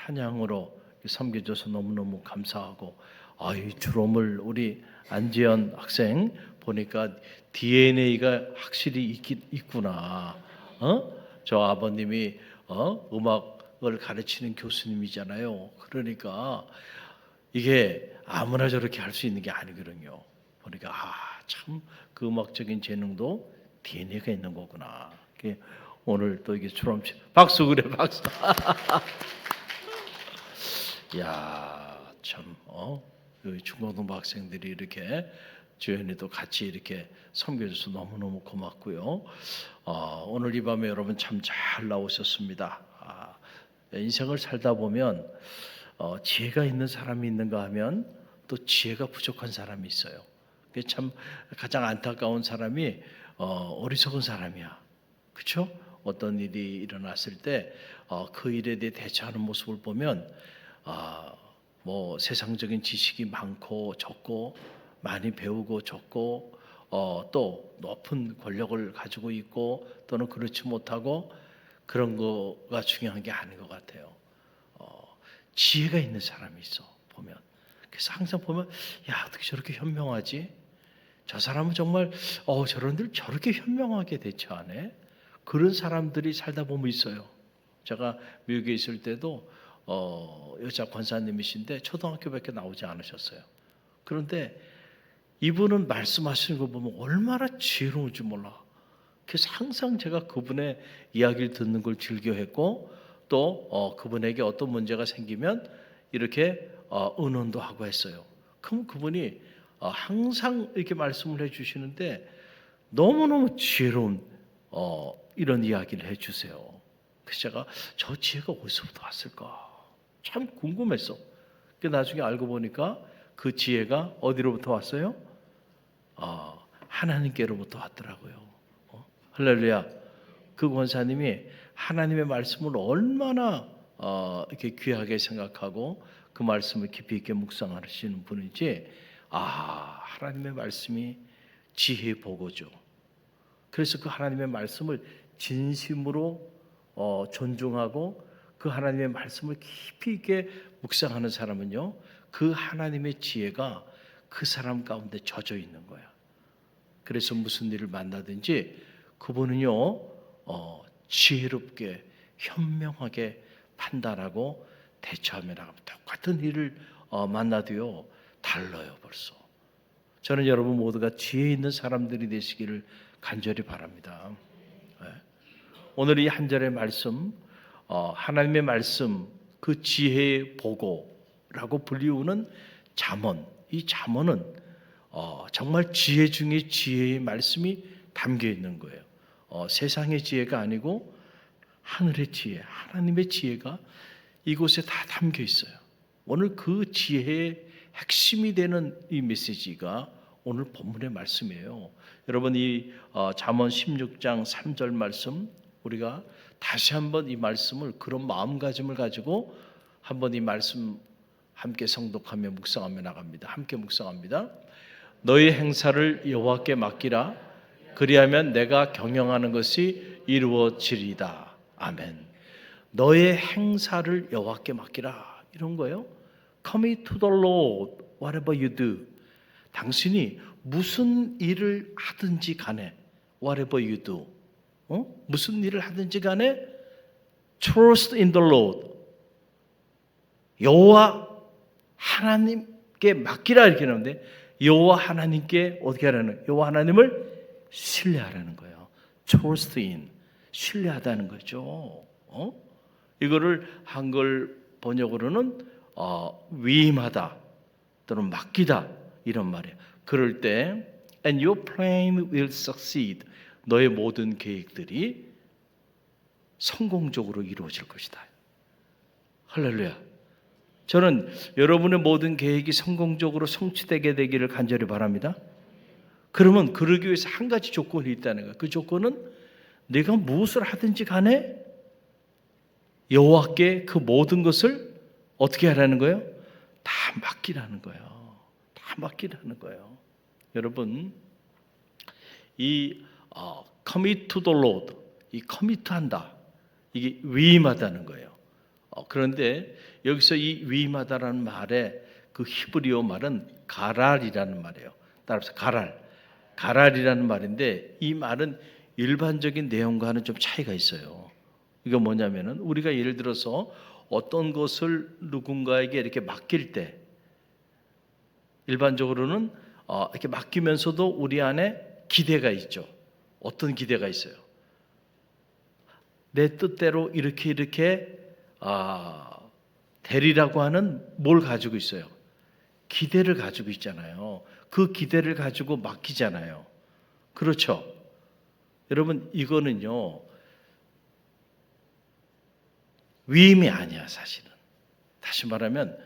찬양으로 섬겨줘서 너무너무 감사하고, 이 드럼을 우리 안지연 학생 보니까 DNA가 확실히 있구나. 저 아버님이 음악을 가르치는 교수님이잖아요. 그러니까 이게 아무나 저렇게 할 수 있는 게 아니거든요. 보니까 참 그 음악적인 재능도 DNA가 있는 거구나. 오늘 또 이게 처럼 박수 그래 박수. 야, 참 중고등부 학생들이 이렇게 주연이도 같이 이렇게 섬겨줘서 너무너무 고맙고요. 오늘 이 밤에 여러분 참 잘 나오셨습니다. 인생을 살다 보면 지혜가 있는 사람이 있는가 하면 또 지혜가 부족한 사람이 있어요. 그게 참 가장 안타까운 사람이 어리석은 사람이야. 그렇죠? 어떤 일이 일어났을 때 그 일에 대해 대처하는 모습을 보면 뭐 세상적인 지식이 많고 적고 많이 배우고 적고 또 높은 권력을 가지고 있고 또는 그렇지 못하고 그런 거가 중요한 게 아닌 것 같아요. 지혜가 있는 사람이 있어 보면. 그래서 항상 보면 어떻게 저렇게 현명하지? 저 사람은 정말 저런들 저렇게 현명하게 대처하네. 그런 사람들이 살다 보면 있어요. 제가 미국에 있을 때도 여자 권사님이신데 초등학교밖에 나오지 않으셨어요. 그런데 이분은 말씀하시는 거 보면 얼마나 지혜로운지 몰라. 그래서 항상 제가 그분의 이야기를 듣는 걸 즐겨했고 또 그분에게 어떤 문제가 생기면 이렇게 의논도 하고 했어요. 그럼 그분이 항상 이렇게 말씀을 해주시는데 너무너무 지혜로운 이런 이야기를 해주세요. 그래서 제가 저 지혜가 어디서부터 왔을까 참 궁금했어. 나중에 알고 보니까 그 지혜가 어디로부터 왔어요? 하나님께로부터 왔더라고요. 할렐루야. 그 권사님이 하나님의 말씀을 얼마나 이렇게 귀하게 생각하고 그 말씀을 깊이 있게 묵상하시는 분인지 하나님의 말씀이 지혜의 보고죠. 그래서 그 하나님의 말씀을 진심으로 존중하고 그 하나님의 말씀을 깊이 있게 묵상하는 사람은요, 그 하나님의 지혜가 그 사람 가운데 젖어 있는 거야. 그래서 무슨 일을 만나든지 그분은요 지혜롭게 현명하게 판단하고 대처하며 나가면 똑같은 일을 만나도요 달라요. 벌써 저는 여러분 모두가 지혜 있는 사람들이 되시기를 간절히 바랍니다. 오늘 이 한 절의 말씀, 하나님의 말씀, 그 지혜의 보고라고 불리우는 잠언. 이 잠언은 정말 지혜 중에 지혜의 말씀이 담겨 있는 거예요. 세상의 지혜가 아니고 하늘의 지혜, 하나님의 지혜가 이곳에 다 담겨 있어요. 오늘 그 지혜의 핵심이 되는 이 메시지가 오늘 본문의 말씀이에요. 여러분 이 잠언 16장 3절 말씀 우리가 다시 한번 이 말씀을 그런 마음가짐을 가지고 한번 이 말씀 함께 성독하며 묵상하며 나갑니다. 함께 묵상합니다. 너희 행사를 여호와께 맡기라. 그리하면 내가 경영하는 것이 이루어지리다. 아멘. 너의 행사를 여호와께 맡기라. 이런 거예요. Commit to the Lord whatever you do. 당신이 무슨 일을 하든지 간에 whatever you do. 무슨 일을 하든지 간에 trust in the Lord. 여호와 하나님께 맡기라 이렇게 나오는데 여호와 하나님께 어떻게 하라는 여호와 하나님을 신뢰하라는 거예요. trust in 신뢰하다는 거죠. 이거를 한글 번역으로는 위임하다 또는 맡기다 이런 말이에요. 그럴 때 and your plan will succeed. 너의 모든 계획들이 성공적으로 이루어질 것이다. 할렐루야. 저는 여러분의 모든 계획이 성공적으로 성취되게 되기를 간절히 바랍니다. 그러면 그러기 위해서 한 가지 조건이 있다는 거예요. 그 조건은 내가 무엇을 하든지 간에 여호와께 그 모든 것을 어떻게 하라는 거예요? 다 맡기라는 거예요. 다 맡기라는 거예요. 여러분 이 commit to the Lord, 이 commit한다, 이게 위임하다는 거예요. 그런데 여기서 이 위임하다라는 말에 그 히브리어 말은 가랄이라는 말이에요. 따라서 가랄이라는 말인데 이 말은 일반적인 내용과는 좀 차이가 있어요. 이거 뭐냐면은 우리가 예를 들어서 어떤 것을 누군가에게 이렇게 맡길 때 일반적으로는 이렇게 맡기면서도 우리 안에 기대가 있죠. 어떤 기대가 있어요? 내 뜻대로 이렇게 되리라고 하는 뭘 가지고 있어요? 기대를 가지고 있잖아요. 그 기대를 가지고 맡기잖아요. 그렇죠? 여러분 이거는요 위임이 아니야 사실은. 다시 말하면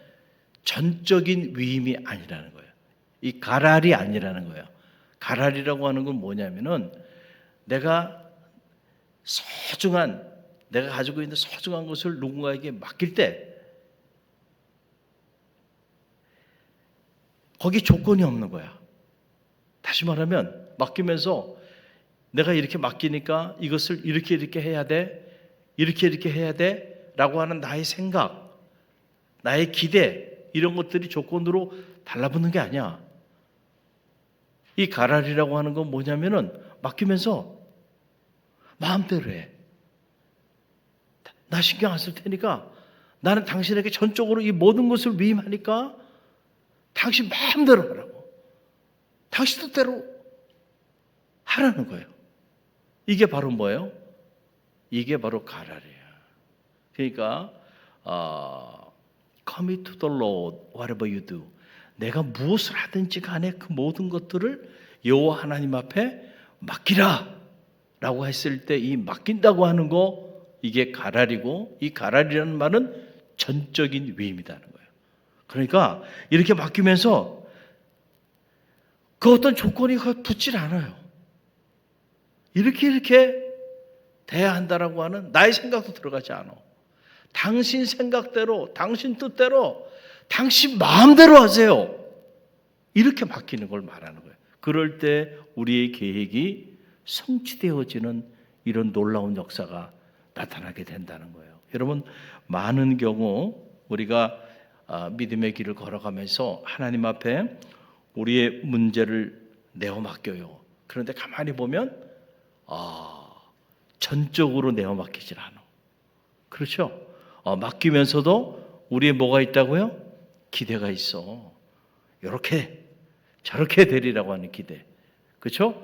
전적인 위임이 아니라는 거예요. 이 가랄이 아니라는 거예요. 가랄이라고 하는 건 뭐냐면은 내가 가지고 있는 소중한 것을 누군가에게 맡길 때 거기 조건이 없는 거야. 다시 말하면 맡기면서 내가 이렇게 맡기니까 이것을 이렇게 해야 돼. 이렇게 해야 돼. 라고 하는 나의 생각, 나의 기대 이런 것들이 조건으로 달라붙는 게 아니야. 이 가랄이라고 하는 건 뭐냐면은 맡기면서 마음대로 해. 나 신경 안 쓸 테니까 나는 당신에게 전적으로 이 모든 것을 위임하니까 당신 마음대로 하라고. 당신 뜻대로 하라는 거예요. 이게 바로 뭐예요? 이게 바로 가랄이에요. 그러니까 commit to the Lord whatever you do. 내가 무엇을 하든지 간에 그 모든 것들을 여호와 하나님 앞에 맡기라 라고 했을 때 이 맡긴다고 하는 거 이게 가랄이고 이 가랄이라는 말은 전적인 위임이라는 거예요. 그러니까 이렇게 맡기면서 그 어떤 조건이 붙질 않아요. 이렇게 돼야 한다라고 하는 나의 생각도 들어가지 않아. 당신 생각대로, 당신 뜻대로, 당신 마음대로 하세요. 이렇게 맡기는 걸 말하는 거예요. 그럴 때 우리의 계획이 성취되어지는 이런 놀라운 역사가 나타나게 된다는 거예요. 여러분, 많은 경우 우리가 믿음의 길을 걸어가면서 하나님 앞에 우리의 문제를 내어 맡겨요. 그런데 가만히 보면 전적으로 내어 맡기질 않아. 그렇죠? 맡기면서도 우리의 뭐가 있다고요? 기대가 있어. 이렇게 저렇게 되리라고 하는 기대. 그렇죠?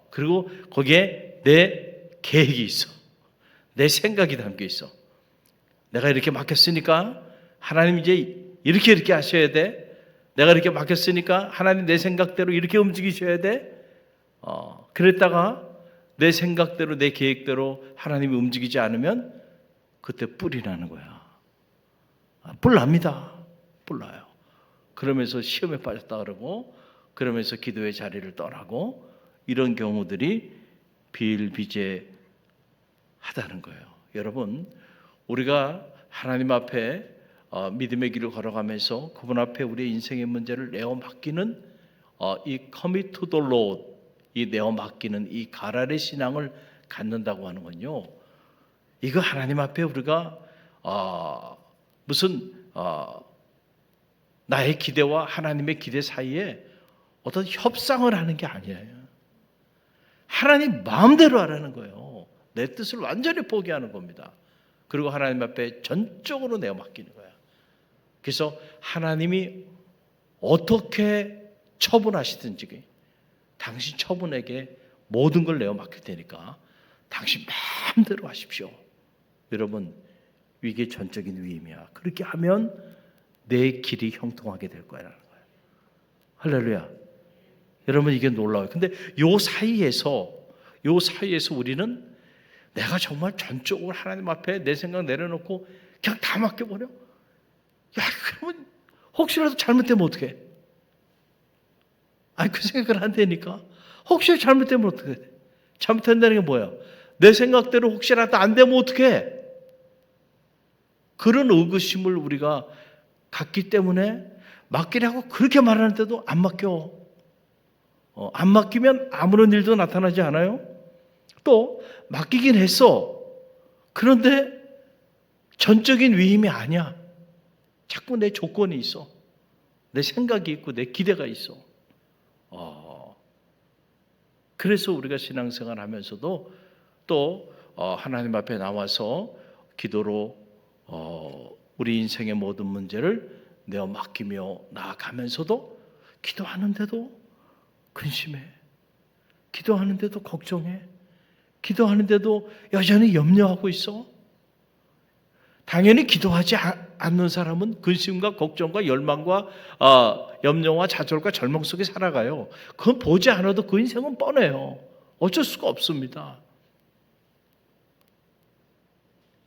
그리고 거기에 내 계획이 있어. 내 생각이 담겨 있어. 내가 이렇게 맡겼으니까 하나님 이제 이렇게 하셔야 돼. 내가 이렇게 맡겼으니까 하나님 내 생각대로 이렇게 움직이셔야 돼. 그랬다가 내 생각대로 내 계획대로 하나님이 움직이지 않으면 그때 뿔이 나는 거야. 뿔 납니다. 뿔 나요. 그러면서 시험에 빠졌다 그러고 그러면서 기도의 자리를 떠나고 이런 경우들이 비일비재하다는 거예요. 여러분, 우리가 하나님 앞에 믿음의 길을 걸어가면서 그분 앞에 우리의 인생의 문제를 내어 맡기는 이 commit to the Lord, 이 내어 맡기는 이 가랄의 신앙을 갖는다고 하는 건요. 이거 하나님 앞에 우리가 무슨 나의 기대와 하나님의 기대 사이에 어떤 협상을 하는 게 아니에요. 하나님 마음대로 하라는 거예요. 내 뜻을 완전히 포기하는 겁니다. 그리고 하나님 앞에 전적으로 내어 맡기는 거야. 그래서 하나님이 어떻게 처분하시든지 당신 처분에게 모든 걸 내어 맡길 테니까 당신 마음대로 하십시오. 여러분, 이게 전적인 위임이야. 그렇게 하면 내 길이 형통하게 될 거라는 거예요. 할렐루야. 여러분, 이게 놀라워요. 근데 요 사이에서 우리는 내가 정말 전적으로 하나님 앞에 내 생각 내려놓고 그냥 다 맡겨버려? 야, 그러면 혹시라도 잘못되면 어떡해? 그 생각을 안 되니까. 혹시 잘못되면 어떡해? 잘못된다는 게 뭐야? 내 생각대로 혹시라도 안 되면 어떡해? 그런 의구심을 우리가 갖기 때문에 맡기라고 그렇게 말하는데도 안 맡겨. 안 맡기면 아무런 일도 나타나지 않아요? 또 맡기긴 했어. 그런데 전적인 위임이 아니야. 자꾸 내 조건이 있어. 내 생각이 있고 내 기대가 있어. 그래서 우리가 신앙생활 하면서도 또 하나님 앞에 나와서 기도로 우리 인생의 모든 문제를 내어 맡기며 나아가면서도 기도하는데도 근심해. 기도하는데도 걱정해. 기도하는데도 여전히 염려하고 있어. 당연히 기도하지 않는 사람은 근심과 걱정과 열망과 염려와 좌절과 절망 속에 살아가요. 그건 보지 않아도 그 인생은 뻔해요. 어쩔 수가 없습니다.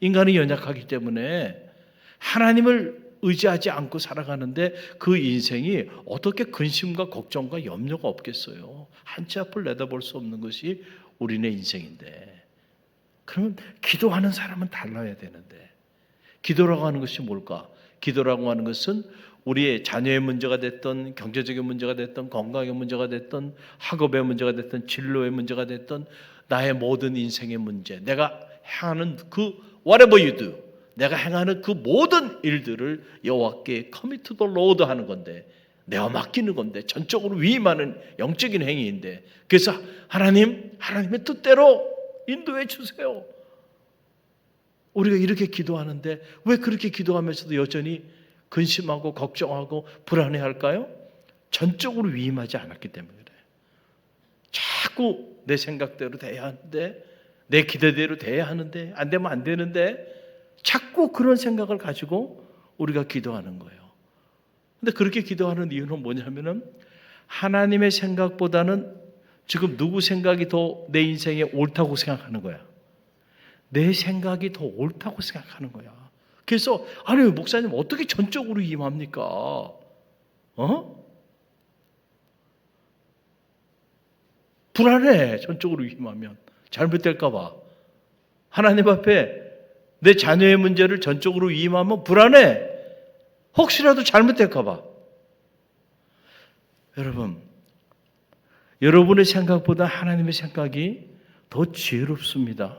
인간이 연약하기 때문에 하나님을 의지하지 않고 살아가는데 그 인생이 어떻게 근심과 걱정과 염려가 없겠어요. 한치 앞을 내다볼 수 없는 것이 우리네 인생인데, 그러면 기도하는 사람은 달라야 되는데, 기도라고 하는 것이 뭘까? 기도라고 하는 것은 우리의 자녀의 문제가 됐던, 경제적인 문제가 됐던, 건강의 문제가 됐던, 학업의 문제가 됐던, 진로의 문제가 됐던, 나의 모든 인생의 문제, 내가 행하는 그 whatever you do, 내가 행하는 그 모든 일들을 여호와께 commit to the Lord 하는 건데, 내가 맡기는 건데, 전적으로 위임하는 영적인 행위인데, 그래서 하나님의 뜻대로 인도해 주세요. 우리가 이렇게 기도하는데 왜 그렇게 기도하면서도 여전히 근심하고 걱정하고 불안해할까요? 전적으로 위임하지 않았기 때문에 그래요. 자꾸 내 생각대로 돼야 하는데, 내 기대대로 돼야 하는데, 안 되면 안 되는데, 자꾸 그런 생각을 가지고 우리가 기도하는 거예요. 근데 그렇게 기도하는 이유는 뭐냐면은, 하나님의 생각보다는 지금 누구 생각이 더 내 인생에 옳다고 생각하는 거야. 내 생각이 더 옳다고 생각하는 거야. 그래서 아니 목사님 어떻게 전적으로 임합니까? 불안해. 전적으로 임하면 잘못될까 봐. 하나님 앞에 내 자녀의 문제를 전적으로 임하면 불안해. 혹시라도 잘못될까 봐. 여러분의 생각보다 하나님의 생각이 더 지혜롭습니다.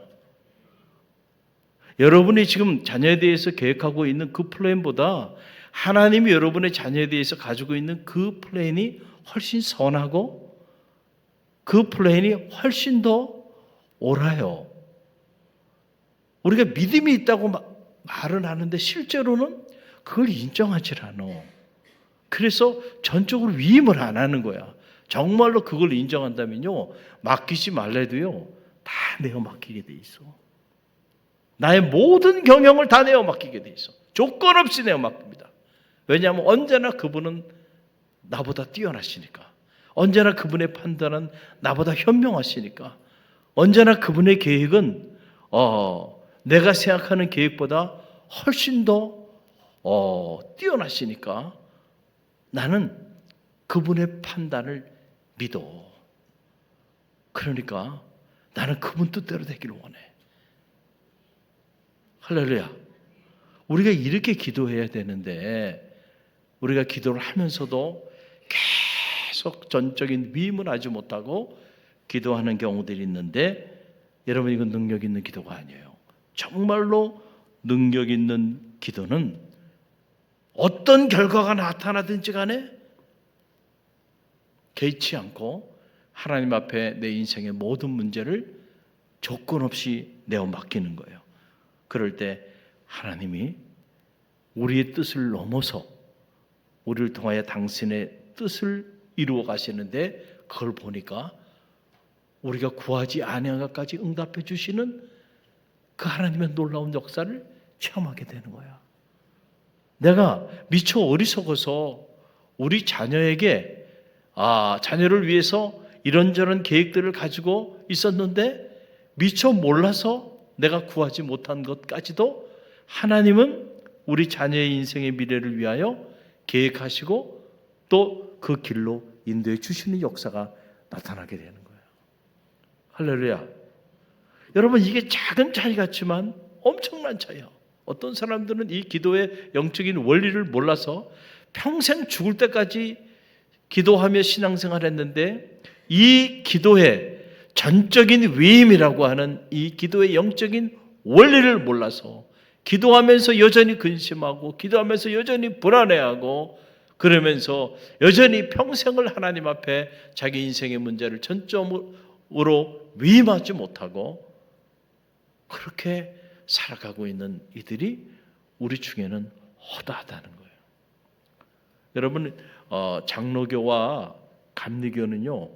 여러분이 지금 자녀에 대해서 계획하고 있는 그 플랜보다 하나님이 여러분의 자녀에 대해서 가지고 있는 그 플랜이 훨씬 선하고 그 플랜이 훨씬 더 옳아요. 우리가 믿음이 있다고 말은 하는데 실제로는 그걸 인정하지 않아. 그래서 전적으로 위임을 안 하는 거야. 정말로 그걸 인정한다면요, 맡기지 말래도요 다 내어 맡기게 돼 있어. 나의 모든 경영을 다 내어 맡기게 돼 있어. 조건 없이 내어 맡깁니다. 왜냐하면 언제나 그분은 나보다 뛰어나시니까. 언제나 그분의 판단은 나보다 현명하시니까. 언제나 그분의 계획은 내가 생각하는 계획보다 훨씬 더 뛰어나시니까 나는 그분의 판단을 믿어. 그러니까 나는 그분 뜻대로 되기를 원해. 할렐루야. 우리가 이렇게 기도해야 되는데 우리가 기도를 하면서도 계속 전적인 위임을 하지 못하고 기도하는 경우들이 있는데, 여러분 이건 능력 있는 기도가 아니에요. 정말로 능력 있는 기도는 어떤 결과가 나타나든지 간에 개의치 않고 하나님 앞에 내 인생의 모든 문제를 조건 없이 내어 맡기는 거예요. 그럴 때 하나님이 우리의 뜻을 넘어서 우리를 통하여 당신의 뜻을 이루어 가시는데, 그걸 보니까 우리가 구하지 아니한 것까지 응답해 주시는 그 하나님의 놀라운 역사를 체험하게 되는 거야. 내가 미처 어리석어서 우리 자녀에게 자녀를 위해서 이런저런 계획들을 가지고 있었는데 미처 몰라서 내가 구하지 못한 것까지도 하나님은 우리 자녀의 인생의 미래를 위하여 계획하시고 또 그 길로 인도해 주시는 역사가 나타나게 되는 거예요. 할렐루야. 여러분 이게 작은 차이 같지만 엄청난 차이야. 어떤 사람들은 이 기도의 영적인 원리를 몰라서 평생 죽을 때까지 기도하며 신앙생활을 했는데, 이 기도의 전적인 위임이라고 하는 이 기도의 영적인 원리를 몰라서 기도하면서 여전히 근심하고 기도하면서 여전히 불안해하고 그러면서 여전히 평생을 하나님 앞에 자기 인생의 문제를 전점으로 위임하지 못하고 그렇게 살아가고 있는 이들이 우리 중에는 허다하다는 거예요. 여러분, 장로교와 감리교는요,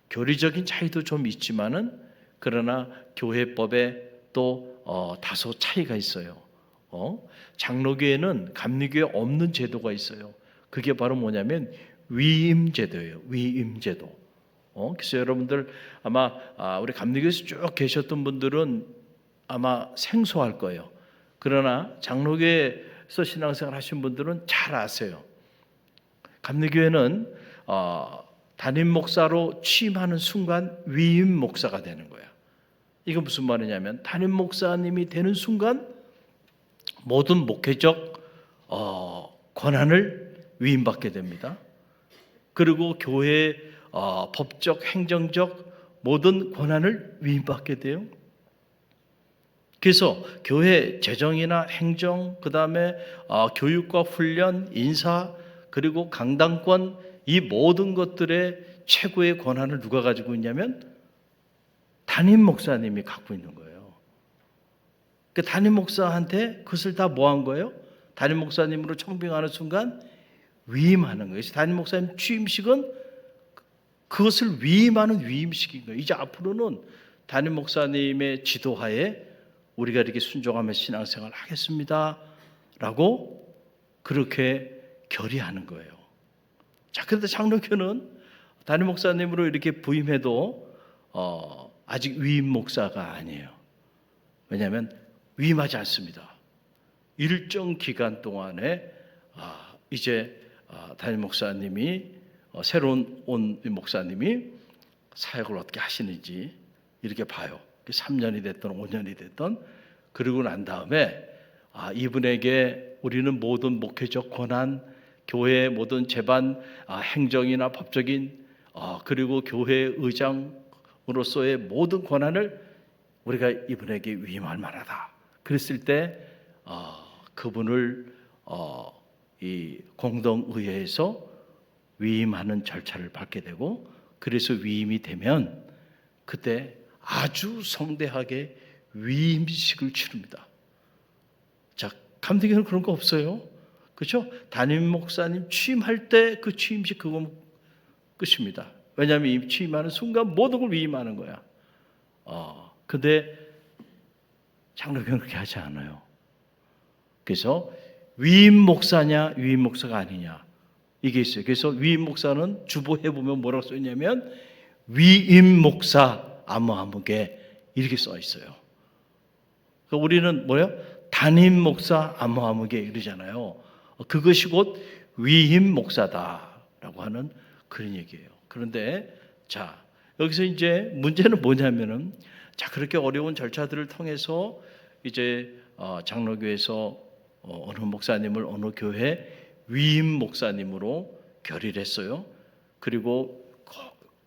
교리적인 차이도 좀 있지만은 그러나 교회법에 또 다소 차이가 있어요. 장로교에는 감리교에 없는 제도가 있어요. 그게 바로 뭐냐면 위임제도예요. 위임제도. 그래서 여러분들 아마 우리 감리교에서 쭉 계셨던 분들은 아마 생소할 거예요. 그러나 장로교에서 신앙생활 하신 분들은 잘 아세요. 감리교회는 담임 목사로 취임하는 순간 위임 목사가 되는 거야. 이건 무슨 말이냐면 담임 목사님이 되는 순간 모든 목회적 권한을 위임받게 됩니다. 그리고 교회의 법적, 행정적 모든 권한을 위임받게 돼요. 그래서 교회 재정이나 행정, 그 다음에 교육과 훈련, 인사, 그리고 강당권 이 모든 것들의 최고의 권한을 누가 가지고 있냐면 담임 목사님이 갖고 있는 거예요. 그 담임 목사한테 그것을 다 뭐 한 거예요? 담임 목사님으로 청빙하는 순간 위임하는 거예요. 담임 목사님 취임식은 그것을 위임하는 위임식인 거예요. 이제 앞으로는 담임 목사님의 지도하에 우리가 이렇게 순종하며 신앙생활을 하겠습니다 라고 그렇게 결의하는 거예요. 자, 그런데 장로교는 담임 목사님으로 이렇게 부임해도 아직 위임 목사가 아니에요. 왜냐하면 위임하지 않습니다. 일정 기간 동안에 이제 담임 목사님이 새로운 온 목사님이 사역을 어떻게 하시는지 이렇게 봐요. 3년이 됐든 5년이 됐든 그러고 난 다음에 이분에게 우리는 모든 목회적 권한, 교회의 모든 재반, 행정이나 법적인 그리고 교회 의장으로서의 모든 권한을 우리가 이분에게 위임할 만하다. 그랬을 때 그분을 이 공동의회에서 위임하는 절차를 밟게 되고 그래서 위임이 되면 그때 아주 성대하게 위임식을 치릅니다. 자, 감리교는 그런 거 없어요. 그렇죠? 담임 목사님 취임할 때 그 취임식 그건 끝입니다. 왜냐하면 이 취임하는 순간 모든 걸 위임하는 거야. 근데 장로교는 그렇게 하지 않아요. 그래서 위임 목사냐 위임 목사가 아니냐 이게 있어요. 그래서 위임 목사는 주보해 보면 뭐라고 써 있냐면 위임 목사 아무아무개 이렇게 써 있어요. 그러니까 우리는 뭐예요? 담임 목사 아무아무개 이러잖아요. 그것이 곧 위임 목사다라고 하는 그런 얘기예요. 그런데 자 여기서 이제 문제는 뭐냐면은 자 그렇게 어려운 절차들을 통해서 이제 장로교에서 어느 목사님을 어느 교회 위임 목사님으로 결의를 했어요. 그리고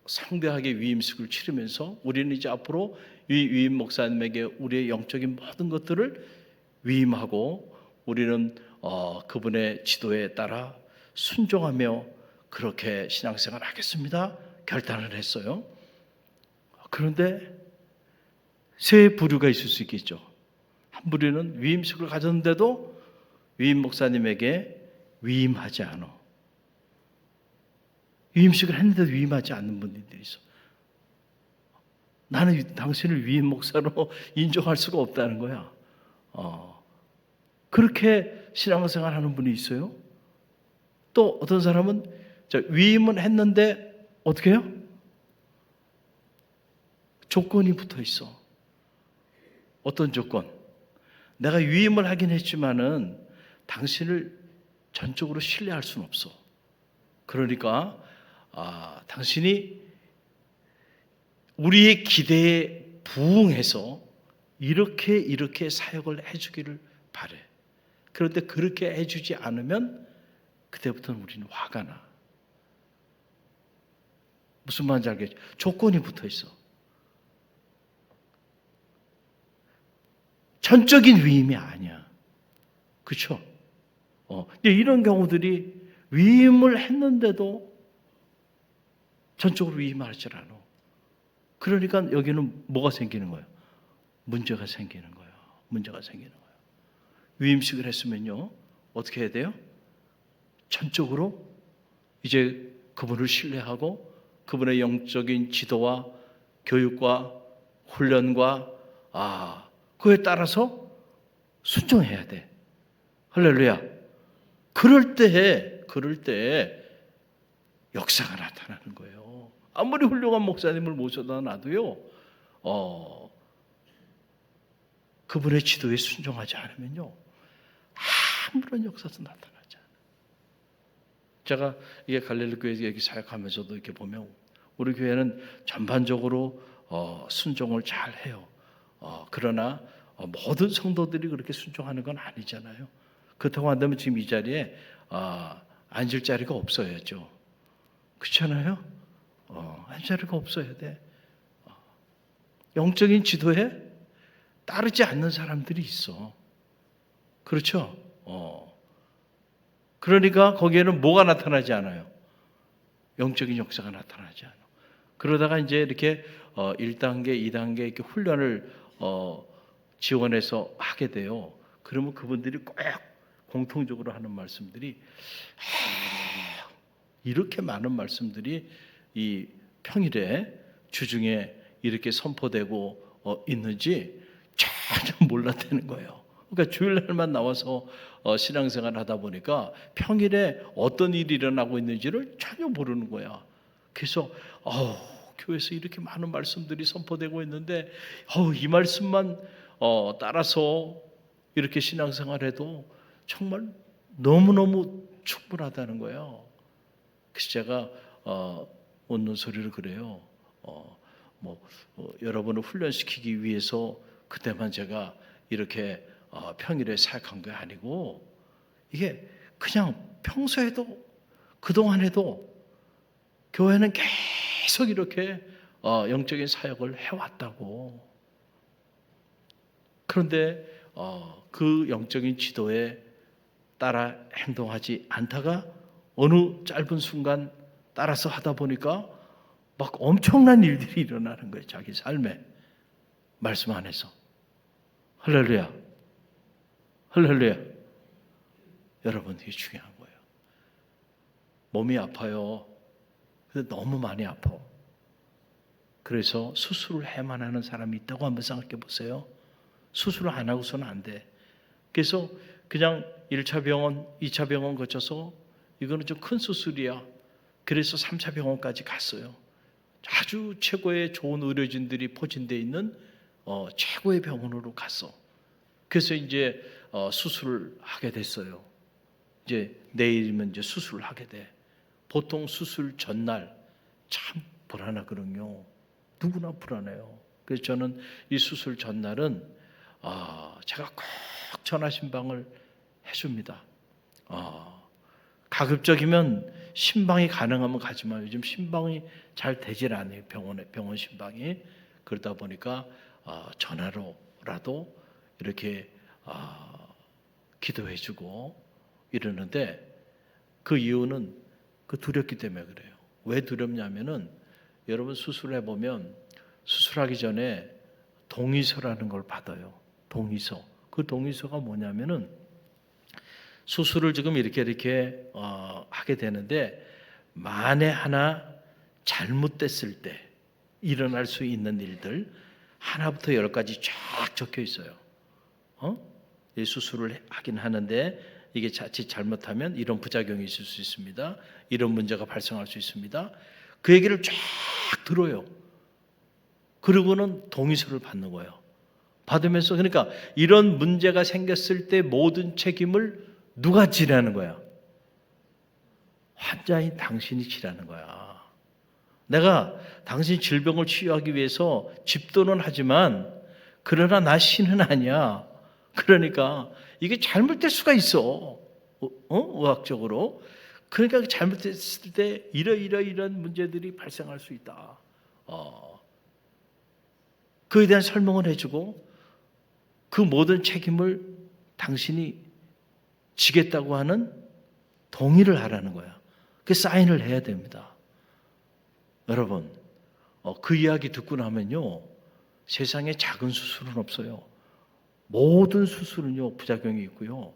상대하게 위임식을 치르면서 우리는 이제 앞으로 이 위임 목사님에게 우리의 영적인 모든 것들을 위임하고 우리는 그분의 지도에 따라 순종하며 그렇게 신앙생활을 하겠습니다. 결단을 했어요. 그런데 세 부류가 있을 수 있겠죠. 한 부류는 위임식을 가졌는데도 위임 목사님에게 위임하지 않아. 위임식을 했는데도 위임하지 않는 분들이 있어. 나는 당신을 위임 목사로 인정할 수가 없다는 거야. 그렇게 신앙생활 하는 분이 있어요. 또 어떤 사람은 위임은 했는데 어떻게 해요? 조건이 붙어 있어. 어떤 조건? 내가 위임을 하긴 했지만은 당신을 전적으로 신뢰할 수는 없어. 그러니까 당신이 우리의 기대에 부응해서 이렇게 사역을 해주기를 바래. 그런데 그렇게 해주지 않으면 그때부터는 우리는 화가 나. 무슨 말인지 알겠죠? 조건이 붙어 있어. 전적인 위임이 아니야. 그렇죠? 이런 경우들이 위임을 했는데도 전적으로 위임하지 않아. 그러니까 여기는 뭐가 생기는 거예요? 문제가 생기는 거예요. 문제가 생기는 거예요. 위임식을 했으면요, 어떻게 해야 돼요? 전적으로 이제 그분을 신뢰하고 그분의 영적인 지도와 교육과 훈련과 그에 따라서 순종해야 돼. 할렐루야. 그럴 때에 역사가 나타나는 거예요. 아무리 훌륭한 목사님을 모셔다 놔도요, 그분의 지도에 순종하지 않으면요, 아무런 역사도 나타나지 않아요. 제가 이게 갈릴리 교회에서 여기 사역하면서도 이렇게 보면 우리 교회는 전반적으로 순종을 잘 해요. 그러나 모든 성도들이 그렇게 순종하는 건 아니잖아요. 그렇다고 한다면 지금 이 자리에 앉을 자리가 없어야죠. 그렇잖아요. 앉을 자리가 없어야 돼. 영적인 지도에 따르지 않는 사람들이 있어. 그렇죠? 그러니까 거기에는 뭐가 나타나지 않아요? 영적인 역사가 나타나지 않아요. 그러다가 이제 이렇게 1단계, 2단계 이렇게 훈련을 지원해서 하게 돼요. 그러면 그분들이 꼭 공통적으로 하는 말씀들이 이렇게 많은 말씀들이 이 평일에 주중에 이렇게 선포되고 있는지 전혀 몰랐다는 거예요. 그러니까 주일날만 나와서 신앙생활을 하다 보니까 평일에 어떤 일이 일어나고 있는지를 전혀 모르는 거야. 그래서 교회에서 이렇게 많은 말씀들이 선포되고 있는데 이 말씀만 따라서 이렇게 신앙생활해도 정말 너무너무 충분하다는 거예요. 그래서 제가 웃는 소리를 그래요. 여러분을 훈련시키기 위해서 그때만 제가 이렇게 평일에 사역한 게 아니고 이게 그냥 평소에도 그동안에도 교회는 계속 이렇게 영적인 사역을 해왔다고. 그런데 그 영적인 지도에 따라 행동하지 않다가 어느 짧은 순간 따라서 하다 보니까 막 엄청난 일들이 일어나는 거예요. 자기 삶에. 말씀 안에서. 할렐루야. 할렐루야. 여러분, 이게 중요한 거예요. 몸이 아파요. 근데 너무 많이 아파. 그래서 수술을 해만 하는 사람이 있다고 한번 생각해 보세요. 수술을 안 하고서는 안 돼. 그래서 그냥 1차 병원, 2차 병원 거쳐서 이거는 좀 큰 수술이야. 그래서 3차 병원까지 갔어요. 아주 최고의 좋은 의료진들이 포진되어 있는 최고의 병원으로 갔어. 그래서 이제 수술을 하게 됐어요. 이제 내일이면 이제 수술을 하게 돼. 보통 수술 전날 참 불안하거든요. 누구나 불안해요. 그래서 저는 이 수술 전날은 제가 꼭 전화신방을 해줍니다. 가급적이면 신방이 가능하면 가지만 요즘 신방이 잘 되질 않아요. 병원 신방이. 그러다 보니까 전화로라도 이렇게 기도해주고 이러는데 그 이유는 두렵기 때문에 그래요. 왜 두렵냐면은 여러분 수술해 보면 수술하기 전에 동의서라는 걸 받아요. 동의서. 그 동의서가 뭐냐면은 수술을 지금 이렇게 하게 되는데 만에 하나 잘못됐을 때 일어날 수 있는 일들 하나부터 10까지 쫙 적혀 있어요. 이 수술을 하긴 하는데 이게 자칫 잘못하면 이런 부작용이 있을 수 있습니다. 이런 문제가 발생할 수 있습니다. 그 얘기를 쫙 들어요. 그리고는 동의서를 받는 거예요. 받으면서 그러니까 이런 문제가 생겼을 때 모든 책임을 누가 지라는 거야? 환자인 당신이 지라는 거야. 내가 당신 질병을 치유하기 위해서 집도는 하지만 그러나 나 신은 아니야. 그러니까 이게 잘못될 수가 있어. 의학적으로. 그러니까 잘못됐을 때 이런 문제들이 발생할 수 있다. 그에 대한 설명을 해주고 그 모든 책임을 당신이 지겠다고 하는 동의를 하라는 거야. 그 사인을 해야 됩니다. 여러분, 그 이야기 듣고 나면요, 세상에 작은 수술은 없어요. 모든 수술은요, 부작용이 있고요.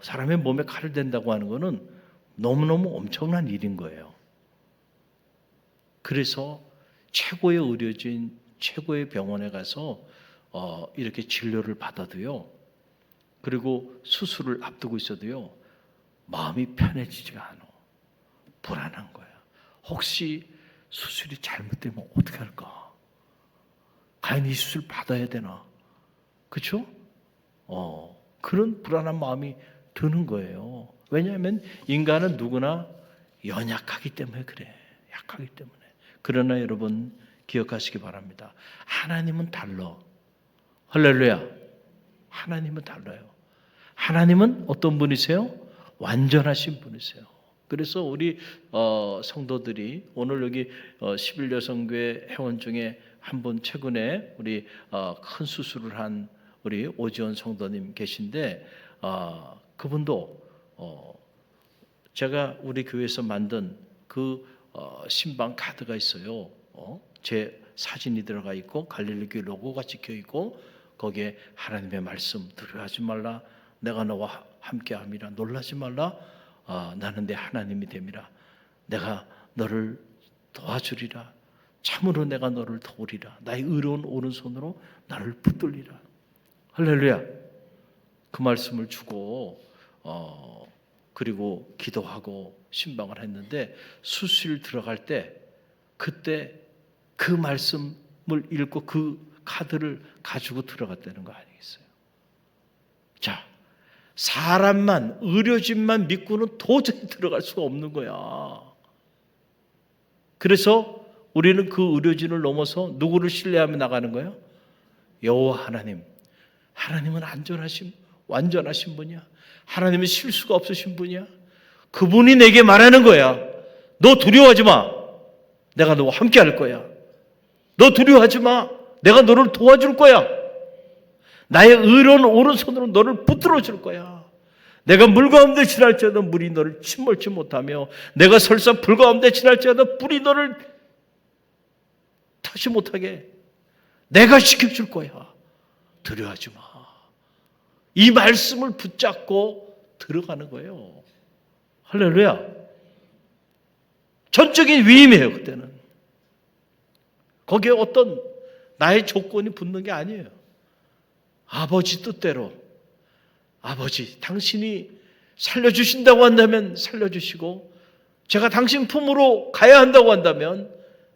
사람의 몸에 칼을 댄다고 하는 것은 너무너무 엄청난 일인 거예요. 그래서 최고의 의료진, 최고의 병원에 가서 이렇게 진료를 받아도요, 그리고 수술을 앞두고 있어도요, 마음이 편해지지가 않아. 불안한 거야. 혹시 수술이 잘못되면 어떻게 할까? 과연 이 수술 받아야 되나? 그렇죠? 그런 불안한 마음이 드는 거예요. 왜냐하면 인간은 누구나 연약하기 때문에 그래. 약하기 때문에. 그러나 여러분 기억하시기 바랍니다. 하나님은 달라. 할렐루야. 하나님은 달라요. 하나님은 어떤 분이세요? 완전하신 분이세요. 그래서 우리 성도들이 오늘 여기 11여성교회 회원 중에 한 분 최근에 우리 큰 수술을 한 우리 오지원 성도님 계신데 그분도 제가 우리 교회에서 만든 그 신방 카드가 있어요. 제 사진이 들어가 있고 갈릴리 교회 로고가 찍혀 있고 거기에 하나님의 말씀 두려워하지 말라. 내가 너와 함께함이라. 놀라지 말라. 나는 내 하나님이 됨이라. 내가 너를 도와주리라. 참으로 내가 너를 도우리라. 나의 의로운 오른손으로 나를 붙들리라. 할렐루야. 그 말씀을 주고 그리고 기도하고 신방을 했는데 수술 들어갈 때 그때 그 말씀을 읽고 그 카드를 가지고 들어갔다는 거 아니겠어요? 자, 사람만, 의료진만 믿고는 도저히 들어갈 수가 없는 거야. 그래서 우리는 그 의료진을 넘어서 누구를 신뢰하며 나가는 거예요? 여호와 하나님. 하나님은 안전하신, 완전하신 분이야. 하나님은 실수가 없으신 분이야. 그분이 내게 말하는 거야. 너 두려워하지 마. 내가 너와 함께 할 거야. 너 두려워하지 마. 내가 너를 도와줄 거야. 나의 의로운 오른손으로 너를 붙들어 줄 거야. 내가 물 가운데 지날지라도 물이 너를 침몰치 못하며 내가 설사 불 가운데 지날지라도 불이 너를 타지 못하게 내가 지켜줄 거야. 두려워하지 마. 이 말씀을 붙잡고 들어가는 거예요. 할렐루야. 전적인 위임이에요. 그때는. 거기에 어떤 나의 조건이 붙는 게 아니에요. 아버지 뜻대로 아버지 당신이 살려주신다고 한다면 살려주시고 제가 당신 품으로 가야 한다고 한다면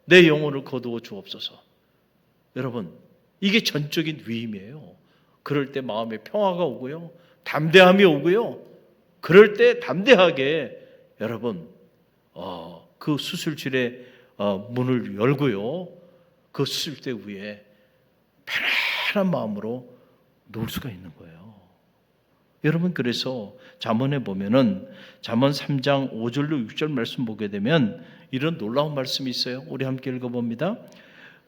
내 영혼을 거두어 주옵소서. 여러분 이게 전적인 위임이에요. 그럴 때 마음에 평화가 오고요. 담대함이 오고요. 그럴 때 담대하게 여러분 그 수술실의 문을 열고요. 그 수술대 위에 편안한 마음으로 놓을 수가 있는 거예요. 여러분 그래서 잠언에 보면은 잠언 3장 5절로 6절 말씀 보게 되면 이런 놀라운 말씀이 있어요. 우리 함께 읽어봅니다.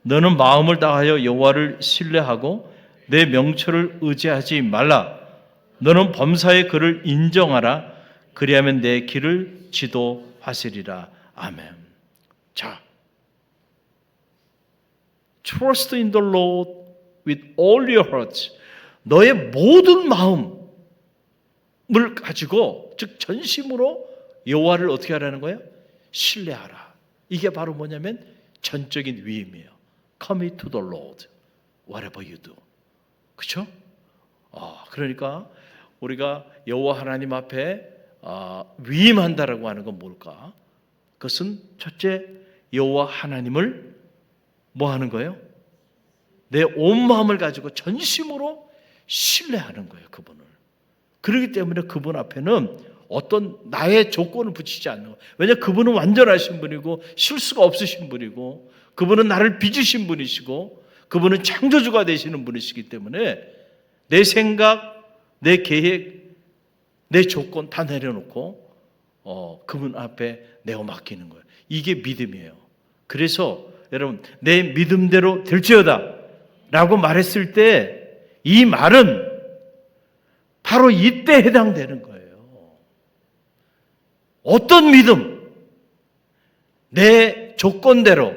너는 마음을 다하여 여호와를 신뢰하고 내 명철을 의지하지 말라. 너는 범사의 그를 인정하라. 그리하면 내 길을 지도하시리라. 아멘. 자, Trust in the Lord with all your heart. 너의 모든 마음을 가지고 즉 전심으로 여호와를 어떻게 하라는 거예요? 신뢰하라. 이게 바로 뭐냐면 전적인 위임이에요. Commit to the Lord, whatever you do. 그렇죠? 그러니까 우리가 여호와 하나님 앞에 위임한다라고 하는 건 뭘까? 그것은 첫째 여호와 하나님을 뭐 하는 거예요? 내 온 마음을 가지고 전심으로 신뢰하는 거예요. 그분을. 그렇기 때문에 그분 앞에는 어떤 나의 조건을 붙이지 않는 거예요. 왜냐하면 그분은 완전하신 분이고 실수가 없으신 분이고 그분은 나를 빚으신 분이시고 그분은 창조주가 되시는 분이시기 때문에 내 생각, 내 계획, 내 조건 다 내려놓고 그분 앞에 내어 맡기는 거예요. 이게 믿음이에요. 그래서 여러분 내 믿음대로 될지어다 라고 말했을 때 이 말은 바로 이때 해당되는 거예요. 어떤 믿음? 내 조건대로,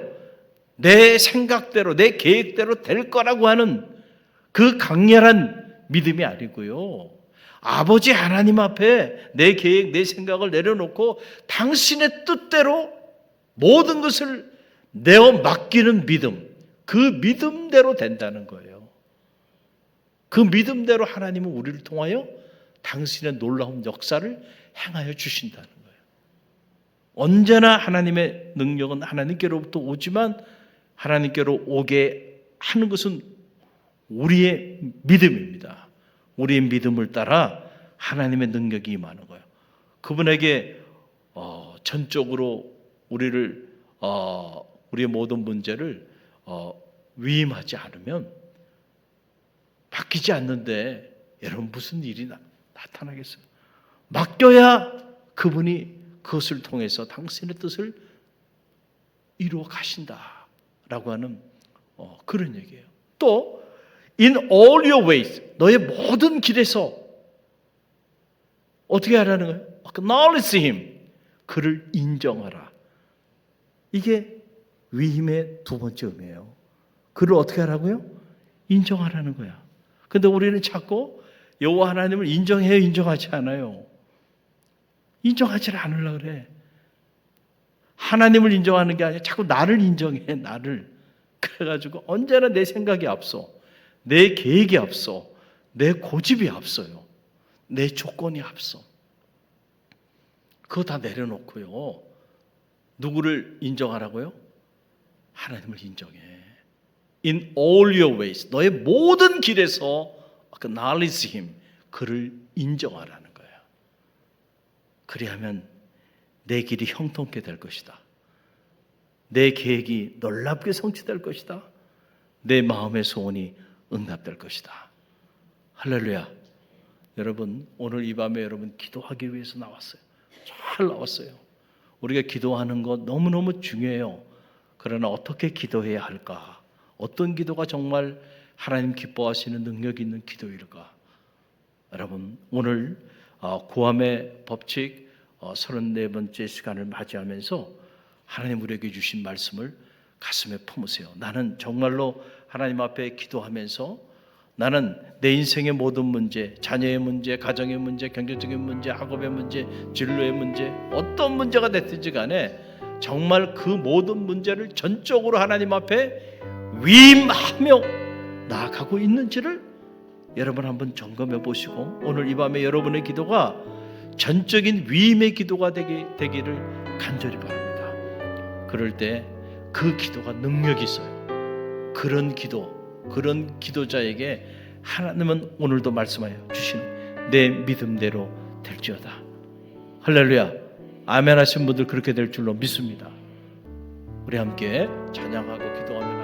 내 생각대로, 내 계획대로 될 거라고 하는 그 강렬한 믿음이 아니고요. 아버지 하나님 앞에 내 계획, 내 생각을 내려놓고 당신의 뜻대로 모든 것을 내어 맡기는 믿음, 그 믿음대로 된다는 거예요. 그 믿음대로 하나님은 우리를 통하여 당신의 놀라운 역사를 행하여 주신다는 거예요. 언제나 하나님의 능력은 하나님께로부터 오지만 하나님께로 오게 하는 것은 우리의 믿음입니다. 우리의 믿음을 따라 하나님의 능력이 임하는 거예요. 그분에게 전적으로 우리의 모든 문제를 위임하지 않으면, 바뀌지 않는데 여러분 무슨 일이 나타나겠어요? 맡겨야 그분이 그것을 통해서 당신의 뜻을 이루어 가신다라고 하는 그런 얘기예요. 또 in all your ways, 너의 모든 길에서 어떻게 하라는 거예요? Acknowledge him, 그를 인정하라. 이게 위임의 두 번째 의미예요. 그를 어떻게 하라고요? 인정하라는 거야. 근데 우리는 자꾸 여호와 하나님을 인정해요, 인정하지 않아요. 인정하지 않으려고 그래. 하나님을 인정하는 게 아니라 자꾸 나를 인정해, 나를. 그래가지고 언제나 내 생각이 앞서, 내 계획이 앞서, 내 고집이 앞서요. 내 조건이 앞서. 그거 다 내려놓고요. 누구를 인정하라고요? 하나님을 인정해. In all your ways, 너의 모든 길에서 acknowledge him, 그를 인정하라는 거예요. 그리하면 내 길이 형통케 될 것이다. 내 계획이 놀랍게 성취될 것이다. 내 마음의 소원이 응답될 것이다. 할렐루야. 여러분, 오늘 이 밤에 여러분 기도하기 위해서 나왔어요. 잘 나왔어요. 우리가 기도하는 것 너무너무 중요해요. 그러나 어떻게 기도해야 할까? 어떤 기도가 정말 하나님 기뻐하시는 능력이 있는 기도일까? 여러분, 오늘 구함의 법칙 34번째 시간을 맞이하면서 하나님 우리에게 주신 말씀을 가슴에 품으세요. 나는 정말로 하나님 앞에 기도하면서 나는 내 인생의 모든 문제, 자녀의 문제, 가정의 문제, 경제적인 문제, 학업의 문제, 진로의 문제, 어떤 문제가 됐든지 간에 정말 그 모든 문제를 전적으로 하나님 앞에 위임하며 나아가고 있는지를 여러분 한번 점검해 보시고, 오늘 이 밤에 여러분의 기도가 전적인 위임의 기도가 되기를 간절히 바랍니다. 그럴 때 그 기도가 능력이 있어요. 그런 기도자에게 하나님은 오늘도 말씀하여 주시는 내 믿음대로 될지어다. 할렐루야. 아멘 하신 분들 그렇게 될 줄로 믿습니다. 우리 함께 찬양하고 기도하며